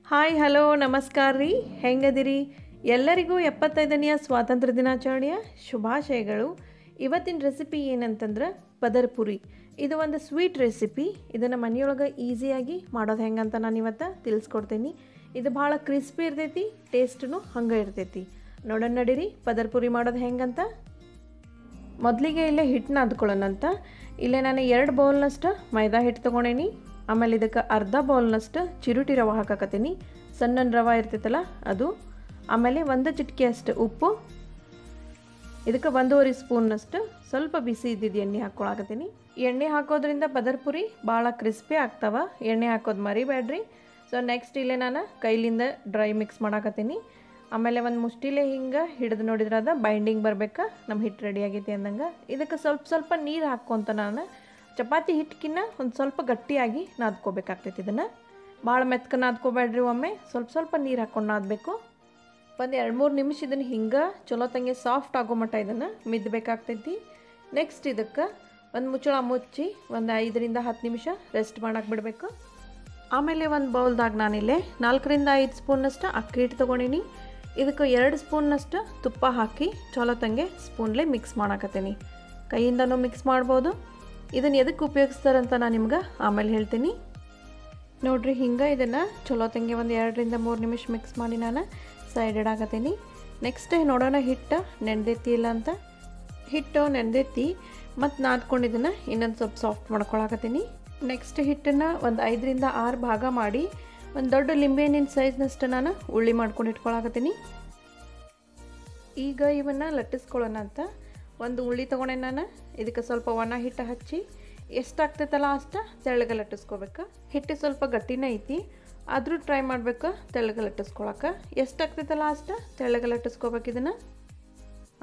Hi hello ನಮಸ್ಕಾರ ರೀ, ಹೆಂಗದಿರಿ? ಎಲ್ಲರಿಗೂ 75ನೇ ಸ್ವಾತಂತ್ರ್ಯ ದಿನಾಚರಣೆಯ ಶುಭಾಶಯಗಳು. ಇವತ್ತಿನ ರೆಸಿಪಿ ಏನಂತಂದ್ರೆ ಪದರ್ ಪುರಿ. ಇದು ಒಂದು ಸ್ವೀಟ್ ರೆಸಿಪಿ. ಇದನ್ನು ಮನೆಯೊಳಗೆ ಈಸಿಯಾಗಿ ಮಾಡೋದು ಹೆಂಗಂತ ನಾನು ಇವತ್ತು ತಿಳಿಸ್ಕೊಡ್ತೀನಿ. ಇದು ಭಾಳ ಕ್ರಿಸ್ಪಿ ಇರ್ತೈತಿ, ಟೇಸ್ಟೂ ಹಂಗೆ ಇರ್ತೈತಿ. ನೋಡೋಣ ನಡೀರಿ ಪದರ್ ಪುರಿ ಮಾಡೋದು ಹೆಂಗಂತ. ಮೊದಲಿಗೆ ಇಲ್ಲೇ ಹಿಟ್ಟನ್ನ ಅದ್ಕೊಳ್ಳೋಣಂತ. ಇಲ್ಲೇ ನಾನು 2 ಬೌಲ್ನಷ್ಟು ಮೈದಾ ಹಿಟ್ಟು ತೊಗೊಂಡೇನಿ. ಆಮೇಲೆ ಇದಕ್ಕೆ ಅರ್ಧ ಬೌಲ್ನಷ್ಟು ಚಿರುಟಿ ರವೆ ಹಾಕಕತ್ತೀನಿ. ಸಣ್ಣ ರವೆ ಇರ್ತೈತಲ್ಲ ಅದು. ಆಮೇಲೆ 1 ಚಿಟಿಕೆ ಅಷ್ಟು ಉಪ್ಪು. ಇದಕ್ಕೆ 1.5 ಸ್ಪೂನ್ನಷ್ಟು ಸ್ವಲ್ಪ ಬಿಸಿ ಇದ್ದಿದ್ದು ಎಣ್ಣೆ ಹಾಕ್ಕೊಳಕತ್ತೀನಿ. ಎಣ್ಣೆ ಹಾಕೋದ್ರಿಂದ ಪದರ್ ಪುರಿ ಭಾಳ ಕ್ರಿಸ್ಪಿ ಆಗ್ತಾವ. ಎಣ್ಣೆ ಹಾಕೋದು ಮರಿಬೇಡ್ರಿ. ಸೊ ನೆಕ್ಸ್ಟ್ ಇಲ್ಲೇ ನಾನು ಕೈಲಿಂದ ಡ್ರೈ ಮಿಕ್ಸ್ ಮಾಡಾಕತ್ತೀನಿ. ಆಮೇಲೆ ಒಂದು ಮುಷ್ಟಿಲೆ ಹಿಂಗೆ ಹಿಡಿದು ನೋಡಿದ್ರೆ ಅದು ಬೈಂಡಿಂಗ್ ಬರಬೇಕು. ನಮ್ಮ ಹಿಟ್ಟು ರೆಡಿ ಆಗೈತಿ ಅಂದಂಗೆ. ಇದಕ್ಕೆ ಸ್ವಲ್ಪ ನೀರು ಹಾಕ್ಕೊಂತ ನಾನು ಚಪಾತಿ ಹಿಟ್ಟಕ್ಕಿನ್ನ ಒಂದು ಸ್ವಲ್ಪ ಗಟ್ಟಿಯಾಗಿ ನಾದ್ಕೋಬೇಕಾಗ್ತೈತಿ. ಇದನ್ನು ಭಾಳ ಮೆತ್ಕ ನಾದ್ಕೋಬೇಡ್ರಿ. ಒಮ್ಮೆ ಸ್ವಲ್ಪ ನೀರು ಹಾಕ್ಕೊಂಡು ನಾದಬೇಕು. ಒಂದು 2-3 ನಿಮಿಷ ಇದನ್ನು ಹಿಂಗೆ ಚಲೋ ತಂಗೆ ಸಾಫ್ಟ್ ಆಗೋ ಮಟ್ಟ ಇದನ್ನು ಮಿದ್ದಬೇಕಾಗ್ತೈತಿ. ನೆಕ್ಸ್ಟ್ ಇದಕ್ಕೆ ಒಂದು ಮುಚ್ಚಳ ಮುಚ್ಚಿ ಒಂದು 5ರಿಂದ 10 ನಿಮಿಷ ರೆಸ್ಟ್ ಮಾಡಕ್ಕೆ ಬಿಡಬೇಕು. ಆಮೇಲೆ ಒಂದು ಬೌಲ್ದಾಗ ನಾನಿಲ್ಲೇ 4ರಿಂದ 5 ಸ್ಪೂನ್ನಷ್ಟು ಅಕ್ಕಿ ಹಿಟ್ಟು ತೊಗೊಂಡಿನಿ. ಇದಕ್ಕೆ 2 ಸ್ಪೂನ್ನಷ್ಟು ತುಪ್ಪ ಹಾಕಿ ಚಲೋ ತಂಗೆ ಸ್ಪೂನ್ಲೆ ಮಿಕ್ಸ್ ಮಾಡಾಕತ್ತೀನಿ. ಕೈಯಿಂದನೂ ಮಿಕ್ಸ್ ಮಾಡ್ಬೋದು. ಇದನ್ನು ಎದಕ್ಕೆ ಉಪಯೋಗಿಸ್ತಾರಂತ ನಾನು ನಿಮ್ಗೆ ಆಮೇಲೆ ಹೇಳ್ತೀನಿ. ನೋಡಿರಿ ಹಿಂಗೆ ಇದನ್ನು ಚಲೋ ತಂಗೆ ಒಂದು 2ರಿಂದ 3 ನಿಮಿಷ ಮಿಕ್ಸ್ ಮಾಡಿ ನಾನು ಸೈಡ್ ಇಡಾಕತ್ತೀನಿ. ನೆಕ್ಸ್ಟ್ ನೋಡೋಣ ಹಿಟ್ಟು ನೆನೆದೈತಿ ಇಲ್ಲ ಅಂತ. ಹಿಟ್ಟು ನೆನೆದೈತಿ ಮತ್ತು ನಾದ್ಕೊಂಡಿದ್ದನ್ನು ಇನ್ನೊಂದು ಸ್ವಲ್ಪ ಸಾಫ್ಟ್ ಮಾಡ್ಕೊಳಕತ್ತೀನಿ. ನೆಕ್ಸ್ಟ್ ಹಿಟ್ಟನ್ನು ಒಂದು 5ರಿಂದ 6 ಭಾಗ ಮಾಡಿ ಒಂದು ದೊಡ್ಡ ಲಿಂಬೆಹಣ್ಣಿನ ಸೈಜ್ನಷ್ಟು ನಾನು ಉಳ್ಳಿ ಮಾಡ್ಕೊಂಡು ಇಟ್ಕೊಳಕತ್ತೀನಿ. ಈಗ ಇವನ್ನು ಲಟ್ಟಿಸ್ಕೊಳ್ಳೋಣ ಅಂತ ಒಂದು ಉಳ್ಳಿ ತೊಗೊಂಡೆ ನಾನು. ಇದಕ್ಕೆ ಸ್ವಲ್ಪ ಒಣ ಹಿಟ್ಟು ಹಚ್ಚಿ ಎಷ್ಟಾಗ್ತೈತಲ್ಲ ಅಷ್ಟು ತೆಳ್ಳಗೆ ಲಟ್ಟಿಸ್ಕೋಬೇಕು. ಹಿಟ್ಟು ಸ್ವಲ್ಪ ಗಟ್ಟಿನೇ ಐತಿ, ಆದರೂ ಟ್ರೈ ಮಾಡ್ಬೇಕು ತೆಳ್ಳಗೆ ಲಟ್ಟಿಸ್ಕೊಳಕ್ಕೆ. ಎಷ್ಟಾಗ್ತೈತಲ್ಲ ಅಷ್ಟು ತೆಳ್ಳಗೆ ಲಟ್ಟಿಸ್ಕೋಬೇಕು. ಇದನ್ನು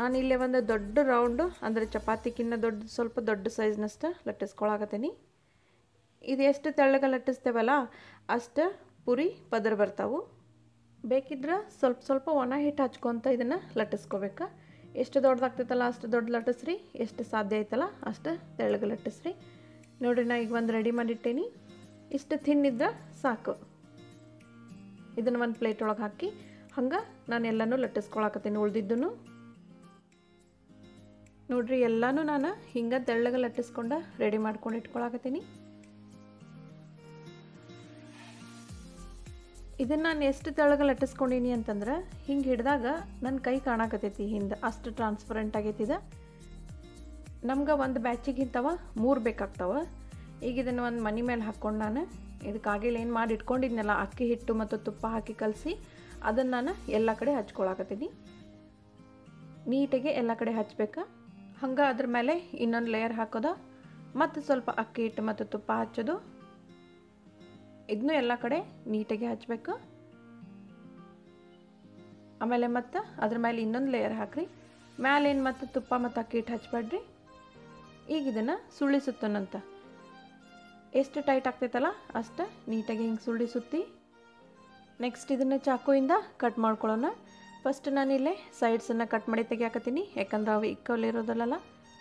ನಾನು ಇಲ್ಲೇ ಒಂದು ದೊಡ್ಡ ರೌಂಡು ಅಂದರೆ ಚಪಾತಿಗಿನ್ನ ಸ್ವಲ್ಪ ದೊಡ್ಡ ಸೈಜ್ನಷ್ಟು ಲಟ್ಟಿಸ್ಕೊಳಕತ್ತೀನಿ. ಇದು ಎಷ್ಟು ತೆಳ್ಳಗೆ ಲಟ್ಟಿಸ್ತೇವಲ್ಲ ಅಷ್ಟು ಪುರಿ ಪದರ್ ಬರ್ತಾವೆ. ಬೇಕಿದ್ರೆ ಸ್ವಲ್ಪ ಒಣ ಹಿಟ್ಟು ಹಚ್ಕೊತ ಇದನ್ನು ಲಟ್ಟಿಸ್ಕೋಬೇಕು. ಎಷ್ಟು ದೊಡ್ಡದಾಗ್ತೈತಲ್ಲ ಅಷ್ಟು ದೊಡ್ಡ ಲಟ್ಟಿಸ್ರಿ. ಎಷ್ಟು ಸಾಧ್ಯ ಐತಲ್ಲ ಅಷ್ಟು ತೆಳ್ಳಗೆ ಲಟ್ಟಿಸ್ರಿ. ನೋಡಿರಿ ನಾ ಈಗ ಒಂದು ರೆಡಿ ಮಾಡಿಟ್ಟೇನಿ. ಇಷ್ಟು ತಿನ್ನಿದ್ರೆ ಸಾಕು. ಇದನ್ನು ಒಂದು ಪ್ಲೇಟ್ ಒಳಗೆ ಹಾಕಿ ಹಂಗೆ ನಾನು ಎಲ್ಲನೂ ಲಟ್ಟಿಸ್ಕೊಳಕತ್ತೀನಿ. ಉಳ್ದಿದ್ದೂ ನೋಡಿರಿ ಎಲ್ಲನೂ ನಾನು ಹಿಂಗೆ ತೆಳ್ಳಗೆ ಲಟ್ಟಿಸ್ಕೊಂಡು ರೆಡಿ ಮಾಡ್ಕೊಂಡು ಇಟ್ಕೊಳಕತ್ತೀನಿ. ಇದನ್ನು ನಾನು ಎಷ್ಟು ತೆಳ್ಳಗೆ ಲಟ್ಟಿಸ್ಕೊಂಡೀನಿ ಅಂತಂದ್ರೆ ಹಿಂಗೆ ಹಿಡಿದಾಗ ನನ್ನ ಕೈ ಕಾಣಕತ್ತೈತಿ ಹಿಂದೆ. ಅಷ್ಟು ಟ್ರಾನ್ಸ್ಪರೆಂಟ್ ಆಗೈತಿದೆ. ನಮ್ಗೆ ಒಂದು ಬ್ಯಾಚಿಗೆ ಇಂಥವ 3 ಬೇಕಾಗ್ತಾವೆ. ಈಗ ಇದನ್ನು ಒಂದು ಮನೆ ಮೇಲೆ ಹಾಕ್ಕೊಂಡು ನಾನು ಇದಕ್ಕಾಗಿಲ್ಲ ಏನು ಮಾಡಿ ಇಟ್ಕೊಂಡಿದ್ನಲ್ಲ ಅಕ್ಕಿ ಹಿಟ್ಟು ಮತ್ತು ತುಪ್ಪ ಹಾಕಿ ಕಲಸಿ ಅದನ್ನು ನಾನು ಎಲ್ಲ ಕಡೆ ಹಚ್ಕೊಳಕತ್ತೀನಿ. ನೀಟಾಗಿ ಎಲ್ಲ ಕಡೆ ಹಚ್ಬೇಕು. ಹಂಗೆ ಅದ್ರ ಮೇಲೆ ಇನ್ನೊಂದು ಲೇಯರ್ ಹಾಕೋದು ಮತ್ತು ಸ್ವಲ್ಪ ಅಕ್ಕಿ ಹಿಟ್ಟು ಮತ್ತು ತುಪ್ಪ ಹಚ್ಚೋದು. ಇದನ್ನು ಎಲ್ಲ ಕಡೆ ನೀಟಾಗಿ ಹಚ್ಚಬೇಕು. ಆಮೇಲೆ ಮತ್ತು ಅದ್ರ ಮೇಲೆ ಇನ್ನೊಂದು ಲೇಯರ್ ಹಾಕ್ರಿ. ಮ್ಯಾಲೇನು ಮತ್ತು ತುಪ್ಪ ಮತ್ತು ಅಕ್ಕಿ ಹಿಟ್ಟು ಹಚ್ಬೇಡ್ರಿ. ಈಗ ಇದನ್ನು ಸುಳ್ಳಿ ಸುತ್ತೋಣಂತ. ಎಷ್ಟು ಟೈಟ್ ಆಗ್ತೈತಲ್ಲ ಅಷ್ಟು ನೀಟಾಗಿ ಹಿಂಗೆ ಸುಳ್ಳಿ ಸುತ್ತಿ ನೆಕ್ಸ್ಟ್ ಇದನ್ನು ಚಾಕುವಿಂದ ಕಟ್ ಮಾಡ್ಕೊಳ್ಳೋಣ. ಫಸ್ಟ್ ನಾನಿಲ್ಲೇ ಸೈಡ್ಸನ್ನು ಕಟ್ ಮಾಡಿ ತೆಗಿಯಾಕತ್ತೀನಿ, ಯಾಕಂದ್ರೆ ಅವು ಇಕ್ಕಲಿರೋದಲ್ಲ.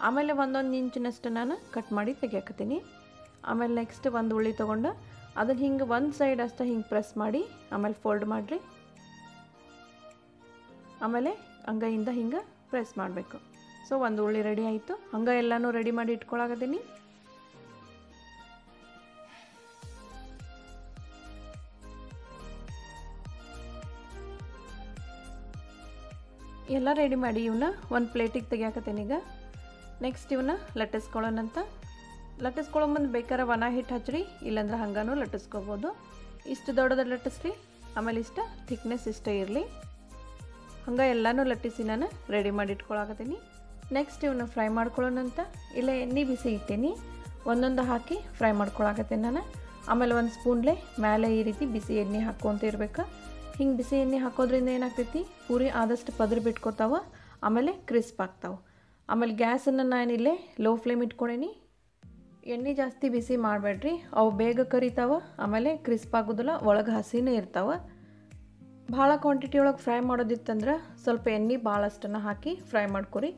ಆಮೇಲೆ 1 ಇಂಚಿನಷ್ಟು ನಾನು ಕಟ್ ಮಾಡಿ ತೆಗಿಯಾಕತ್ತೀನಿ. ಆಮೇಲೆ ನೆಕ್ಸ್ಟ್ ಒಂದು ಉಳ್ಳಿ ತೊಗೊಂಡು ಅದನ್ನು ಹಿಂಗೆ ಒಂದು ಸೈಡ್ ಅಷ್ಟೇ ಹಿಂಗೆ ಪ್ರೆಸ್ ಮಾಡಿ ಆಮೇಲೆ ಫೋಲ್ಡ್ ಮಾಡಿರಿ. ಆಮೇಲೆ ಅಂಗೈಯಿಂದ ಹಿಂಗೆ ಪ್ರೆಸ್ ಮಾಡಬೇಕು. ಸೊ ಒಂದು ಉಳ್ಳಿ ರೆಡಿ ಆಯಿತು. ಹಂಗೆ ಎಲ್ಲನೂ ರೆಡಿ ಮಾಡಿ ಇಟ್ಕೊಳಕತ್ತೀನಿ. ಎಲ್ಲ ರೆಡಿ ಮಾಡಿ ಇವನ್ನ ಒಂದು ಪ್ಲೇಟಿಗೆ ತೆಗಿಯಾಕತ್ತೀನಿ. ಈಗ ನೆಕ್ಸ್ಟ್ ಇವನ್ನ ಲಟ್ಟಿಸ್ಕೊಳ್ಳೋಣಂತ. ಲಟ್ಟಿಸ್ಕೊಳ್ಳೋ ಮುಂದೆ ಬೇಕಾದ್ರೆ ಒಣ ಹಿಟ್ಟು ಹಚ್ಚಿರಿ, ಇಲ್ಲಾಂದ್ರೆ ಹಂಗಾನು ಲಟ್ಟಿಸ್ಕೋಬೋದು. ಇಷ್ಟು ದೊಡ್ಡದ ಲಟ್ಟಿಸ್ರಿ. ಆಮೇಲೆ ಇಷ್ಟು ಥಿಕ್ನೆಸ್ ಇಷ್ಟೇ ಇರಲಿ. ಹಂಗೆ ಎಲ್ಲನೂ ಲಟ್ಟಿಸಿ ನಾನು ರೆಡಿ ಮಾಡಿ ಇಟ್ಕೊಳಕತ್ತೀನಿ. ನೆಕ್ಸ್ಟ್ ಇವನ್ನ ಫ್ರೈ ಮಾಡ್ಕೊಳ್ಳೋಣಂತ. ಇಲ್ಲೇ ಎಣ್ಣೆ ಬಿಸಿ ಇಟ್ಟೀನಿ, ಒಂದೊಂದು ಹಾಕಿ ಫ್ರೈ ಮಾಡ್ಕೊಳಕತ್ತೀನಿ ನಾನು. ಆಮೇಲೆ ಒಂದು ಸ್ಪೂನ್ಲೆ ಮೇಲೆ ಈ ರೀತಿ ಬಿಸಿ ಎಣ್ಣೆ ಹಾಕ್ಕೊಂತ ಇರ್ಬೇಕು. ಹಿಂಗೆ ಬಿಸಿ ಎಣ್ಣೆ ಹಾಕೋದ್ರಿಂದ ಏನಾಗ್ತೈತಿ ಪೂರಿ ಆದಷ್ಟು ಪದ್ರ ಬಿಟ್ಕೋತಾವೆ, ಆಮೇಲೆ ಕ್ರಿಸ್ಪ್ ಆಗ್ತಾವೆ. ಆಮೇಲೆ ಗ್ಯಾಸನ್ನು ನಾನಿಲ್ಲೇ ಲೋ ಫ್ಲೇಮ್ ಇಟ್ಕೊಂಡೇನಿ. ಎಣ್ಣೆ ಜಾಸ್ತಿ ಬಿಸಿ ಮಾಡಬೇಡ್ರಿ, ಅವು ಬೇಗ ಕರಿತಾವೆ. ಆಮೇಲೆ ಕ್ರಿಸ್ಪ್ ಆಗೋದಿಲ್ಲ, ಒಳಗೆ ಹಸಿನೇ ಇರ್ತಾವೆ. ಭಾಳ ಕ್ವಾಂಟಿಟಿ ಒಳಗೆ ಫ್ರೈ ಮಾಡೋದಿತ್ತಂದ್ರೆ ಸ್ವಲ್ಪ ಎಣ್ಣೆ ಭಾಳಷ್ಟನ್ನು ಹಾಕಿ ಫ್ರೈ ಮಾಡ್ಕೊರಿ.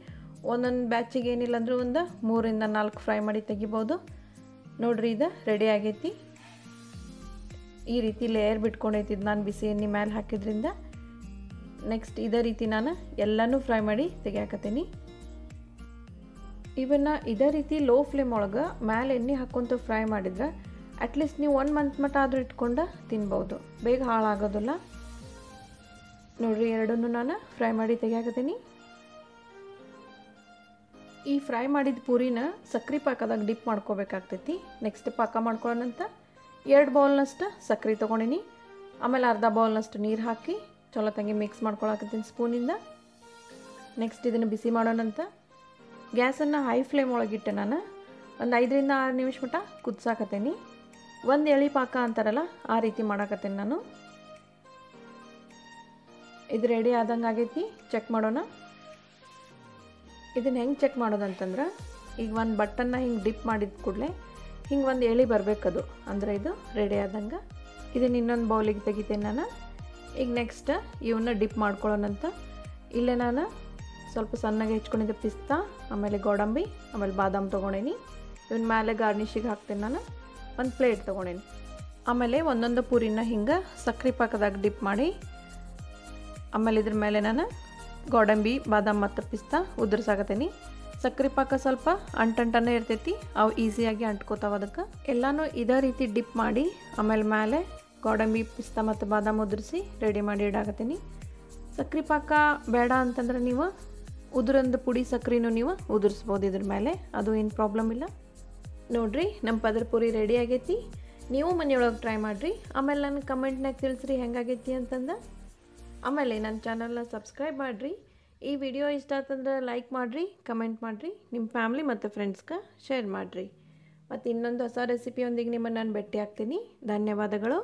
ಒಂದೊಂದು ಬ್ಯಾಚಿಗೆ ಏನಿಲ್ಲ ಅಂದ್ರೆ ಒಂದು 3ರಿಂದ 4 ಫ್ರೈ ಮಾಡಿ ತೆಗಿಬೋದು. ನೋಡಿರಿ ಇದು ರೆಡಿ ಆಗೈತಿ. ಈ ರೀತಿ ಲೇಯರ್ ಬಿಟ್ಕೊಂಡೈತಿದ್ದು ನಾನು ಬಿಸಿ ಎಣ್ಣೆ ಮೇಲೆ ಹಾಕಿದ್ರಿಂದ. ನೆಕ್ಸ್ಟ್ ಇದೇ ರೀತಿ ನಾನು ಎಲ್ಲನೂ ಫ್ರೈ ಮಾಡಿ ತೆಗಿಯಾಕತ್ತೀನಿ. ಇವನ್ನ ಇದೇ ರೀತಿ ಲೋ ಫ್ಲೇಮ್ ಒಳಗೆ ಮೇಲೆ ಎಣ್ಣೆ ಹಾಕ್ಕೊಂತ ಫ್ರೈ ಮಾಡಿದ್ರೆ ಅಟ್ಲೀಸ್ಟ್ ನೀವು 1 ಮಂತ್ ಮಟ್ಟ ಆದರೂ ಇಟ್ಕೊಂಡು ತಿನ್ಬೋದು, ಬೇಗ ಹಾಳಾಗೋದಿಲ್ಲ. ನೋಡಿರಿ, ಎರಡನ್ನೂ ನಾನು ಫ್ರೈ ಮಾಡಿ ತೆಗಿಯಾಕತ್ತೀನಿ. ಈ ಫ್ರೈ ಮಾಡಿದ ಪೂರಿನ ಸಕ್ರೆ ಪಾಕದಾಗ ಡಿಪ್ ಮಾಡ್ಕೋಬೇಕಾಗ್ತೈತಿ. ನೆಕ್ಸ್ಟ್ ಪಾಕ ಮಾಡ್ಕೊಳ್ಳೋಣಂತ 2 ಬೌಲ್ನಷ್ಟು ಸಕ್ರೆ ತೊಗೊಂಡಿನಿ. ಆಮೇಲೆ ಅರ್ಧ ಬೌಲ್ನಷ್ಟು ನೀರು ಹಾಕಿ ಚಲೋ ತಂಗಿ ಮಿಕ್ಸ್ ಮಾಡ್ಕೊಳಕತ್ತೀನಿ ಸ್ಪೂನಿಂದ. ನೆಕ್ಸ್ಟ್ ಇದನ್ನು ಬಿಸಿ ಮಾಡೋಣಂತ ಗ್ಯಾಸನ್ನು ಹೈ ಫ್ಲೇಮ್ ಒಳಗಿಟ್ಟೆ ನಾನು ಒಂದು 5 ರಿಂದ 6 ನಿಮಿಷ ಮಟ್ಟ ಕುದಿಸಾಕತ್ತೀನಿ. ಒಂದು ಎಳೆ ಪಾಕ ಅಂತಾರಲ್ಲ ಆ ರೀತಿ ಮಾಡಾಕತ್ತೀನಿ ನಾನು. ಇದು ರೆಡಿ ಆದಂಗೆ ಆಗೈತಿ, ಚೆಕ್ ಮಾಡೋಣ. ಇದನ್ನು ಹೆಂಗೆ ಚೆಕ್ ಮಾಡೋದಂತಂದ್ರೆ, ಈಗ ಒಂದು ಬಟ್ಟನ್ನ ಹಿಂಗೆ ಡಿಪ್ ಮಾಡಿದ ಕೂಡಲೇ ಹಿಂಗೆ ಒಂದು ಎಳೆ ಬರಬೇಕದು, ಅಂದರೆ ಇದು ರೆಡಿ ಆದಂಗೆ. ಇದನ್ನು ಇನ್ನೊಂದು ಬೌಲಿಗೆ ತೆಗಿತೇನೆ ನಾನು. ಈಗ ನೆಕ್ಸ್ಟ್ ಇವನ್ನ ಡಿಪ್ ಮಾಡ್ಕೊಳ್ಳೋಣಂತ. ಇಲ್ಲೇ ನಾನು ಸ್ವಲ್ಪ ಸಣ್ಣಗೆ ಹೆಚ್ಕೊಂಡಿದ್ದೆ ಪಿಸ್ತಾ, ಆಮೇಲೆ ಗೋಡಂಬಿ, ಆಮೇಲೆ ಬಾದಾಮ್ ತೊಗೊಂಡೇನಿ. ಇವನ್ನ ಮೇಲೆ ಗಾರ್ನಿಷಿಗೆ ಹಾಕ್ತೇನೆ ನಾನು. ಒಂದು ಪ್ಲೇಟ್ ತೊಗೊಂಡೇನಿ. ಆಮೇಲೆ ಒಂದೊಂದು ಪೂರಿನ ಹಿಂಗೆ ಸಕ್ರೆ ಪಾಕದಾಗ ಡಿಪ್ ಮಾಡಿ, ಆಮೇಲೆ ಇದ್ರ ಮೇಲೆ ನಾನು ಗೋಡಂಬಿ, ಬಾದಾಮ್ ಮತ್ತು ಪಿಸ್ತಾ ಉದುರ್ಸಾಕತ್ತೀನಿ. ಸಕ್ರೆ ಪಾಕ ಸ್ವಲ್ಪ ಅಂಟಂಟನೇ ಇರ್ತೈತಿ, ಅವು ಈಸಿಯಾಗಿ ಅಂಟ್ಕೋತಾವ. ಅದಕ್ಕೆ ಎಲ್ಲನೂ ಇದೇ ರೀತಿ ಡಿಪ್ ಮಾಡಿ ಆಮೇಲೆ ಮೇಲೆ ಗೋಡಂಬಿ, ಪಿಸ್ತಾ ಮತ್ತು ಬಾದಾಮ್ ಉದುರಿಸಿ ರೆಡಿ ಮಾಡಿ ಇಡಾಕತ್ತೀನಿ. ಸಕ್ರೆ ಪಾಕ ಬೇಡ ಅಂತಂದ್ರೆ ನೀವು ಉದುರಂದು ಪುಡಿ ಸಕ್ರೆನೂ ನೀವು ಉದುರಿಸ್ಬೋದು ಇದ್ರ ಮೇಲೆ, ಅದು ಏನು ಪ್ರಾಬ್ಲಮ್ ಇಲ್ಲ. ನೋಡಿರಿ, ನಮ್ಮ ಪದರ ಪೂರಿ ರೆಡಿ ಆಗೈತಿ. ನೀವು ಮನೆಯೊಳಗೆ ಟ್ರೈ ಮಾಡಿರಿ. ಆಮೇಲೆ ನನಗೆ ಕಮೆಂಟ್ನಾಗ ತಿಳಿಸ್ರಿ ಹೆಂಗಾಗೈತಿ ಅಂತಂದು. ಆಮೇಲೆ ನನ್ನ ಚಾನಲ್ನ ಸಬ್ಸ್ಕ್ರೈಬ್ ಮಾಡಿರಿ. ಈ ವಿಡಿಯೋ ಇಷ್ಟ ಆತಂದ್ರೆ ಲೈಕ್ ಮಾಡಿರಿ, ಕಮೆಂಟ್ ಮಾಡಿರಿ, ನಿಮ್ಮ ಫ್ಯಾಮ್ಲಿ ಮತ್ತು ಫ್ರೆಂಡ್ಸ್ಗೆ ಶೇರ್ ಮಾಡಿರಿ. ಮತ್ತು ಇನ್ನೊಂದು ಹೊಸ ರೆಸಿಪಿಯೊಂದಿಗೆ ನಿಮ್ಮನ್ನು ನಾನು ಭೇಟಿ ಆಗ್ತೀನಿ. ಧನ್ಯವಾದಗಳು.